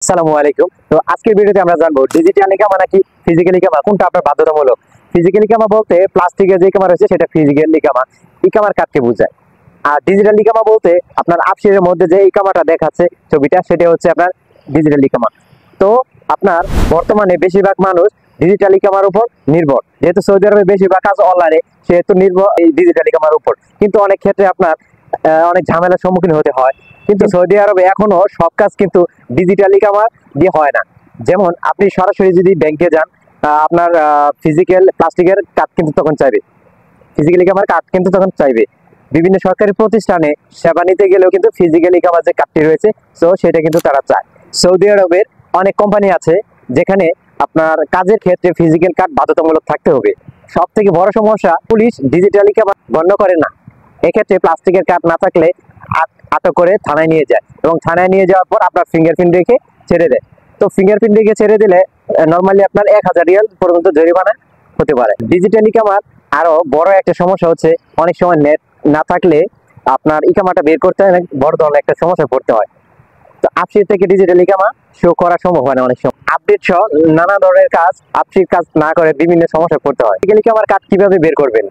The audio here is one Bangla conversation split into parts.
আসসালামু আলাইকুম। তো আজকের ভিডিওতে আমরা জানবো ডিজিটাল ইকামা নাকি ফিজিক্যাল ইকামা, কোনটা আপনার বাধ্যতামূলক। ফিজিক্যাল ইকামা বলতে প্লাস্টিকের যে ইকামা রয়েছে সেটা ফিজিক্যাল ইকামা, ইকামার কার্ডকে বোঝায়। আর ডিজিটাল ইকামা বলতে আপনার আপশিটের মধ্যে যে ইকামাটা দেখাচ্ছে ছবিটা, সেটা হচ্ছে আপনার ডিজিটাল ইকামা। তো আপনার বর্তমানে বেশিরভাগ মানুষ ডিজিটাল ইকামার উপর নির্ভর, যেহেতু সৌদি আরবে বেশিরভাগ কাজ অনলাইনে, সেহেতু নির্ভর এই ডিজিটাল ইকামার উপর। কিন্তু অনেক ক্ষেত্রে আপনার অনেক ঝামেলার সম্মুখীন হতে হয়। কিন্তু সৌদি আরবে এখনো সব কাজ কিন্তু ডিজিটাল ইকামা দিয়ে হয় না। যেমন আপনি সরাসরি যদি ব্যাংকে যান, আপনার ফিজিক্যাল প্লাস্টিকের কার্ড কিন্তু তখন চাইবে, ফিজিক্যাল ইকামার কার্ড কিন্তু তখন চাইবে। বিভিন্ন সরকারি প্রতিষ্ঠানে সেবা নিতে গেলেও কিন্তু ফিজিক্যাল ইকামার যে কার্ডটি রয়েছে, সো সেটা কিন্তু তারা চায়। সৌদি আরবের অনেক কোম্পানি আছে যেখানে আপনার কাজের ক্ষেত্রে ফিজিক্যাল কার্ড বাধ্যতামূলক থাকতে হবে। সব থেকে বড় সমস্যা, পুলিশ ডিজিটাল ইকামা গণ্য করে না। এক্ষেত্রে প্লাস্টিকের কার্ড না থাকলে আটক করে থানায় নিয়ে যায়, এবং থানায় নিয়ে যাওয়ার পর আপনার ফিঙ্গারপ্রিন্ট রেখে ছেড়ে দেয়। তো ফিঙ্গারপ্রিন্ট রেখে ছেড়ে দিলে নর্মালি আপনার 1000 রিয়াল পর্যন্ত জরিমানা হতে পারে। ডিজিটাল ইকামার আরো বড় একটা সমস্যা হচ্ছে, অনেক সময় নেট না থাকলে আপনার ইকামাটা বের করতে অনেক বড় ধরনের একটা সমস্যায় পড়তে হয়। তো আপশিট থেকে ডিজিটাল ইকামা শো করা সম্ভব হয় না অনেক সময়। আপডেট সহ নানা ধরনের কাজ আপশিট কাজ না করে বিভিন্ন সমস্যায় পড়তে হয়। ডিজিটাল ইকামার কার্ড কিভাবে বের করবেন?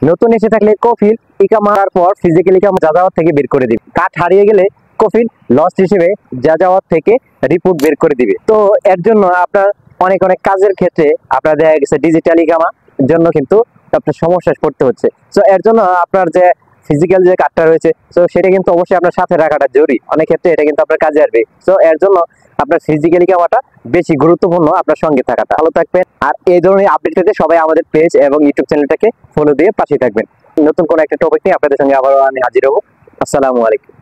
নতুন এসে থাকলে কফিল ইকামার পর ফিজিক্যাল ইকামা যাযাওয়ার থেকে বের করে দিবে। কার্ড হারিয়ে গেলে কফিল লস্ট হিসেবে যাযাওয়ার থেকে রিপোর্ট বের করে দিবে। তো এর জন্য আপনার অনেক অনেক কাজের ক্ষেত্রে আপনার দেখা গেছে ডিজিটাল ইকামা জন্য কিন্তু আপনার সমস্যায় পড়তে হচ্ছে। তো এর জন্য আপনার যে ফিজিক্যাল যে কার্ডটা রয়েছে, তো সেটা কিন্তু অবশ্যই আপনার সাথে রাখাটা জরুরি। অনেক ক্ষেত্রে এটা কিন্তু আপনার কাজে আসবে। তো এর জন্য আপনার ফিজিক্যাল ইকামাটা বেশি গুরুত্বপূর্ণ, আপনার সঙ্গে থাকাটা। ভালো থাকবেন, আর এই ধরনের আপডেট পেতে সবাই আমাদের পেজ এবং ইউটিউব চ্যানেলটাকে ফলো দিয়ে পাশে থাকবেন। নতুন কোনো একটা টপিক নিয়ে আপনাদের সঙ্গে আবারও আমি হাজির হবো। আসসালামু আলাইকুম।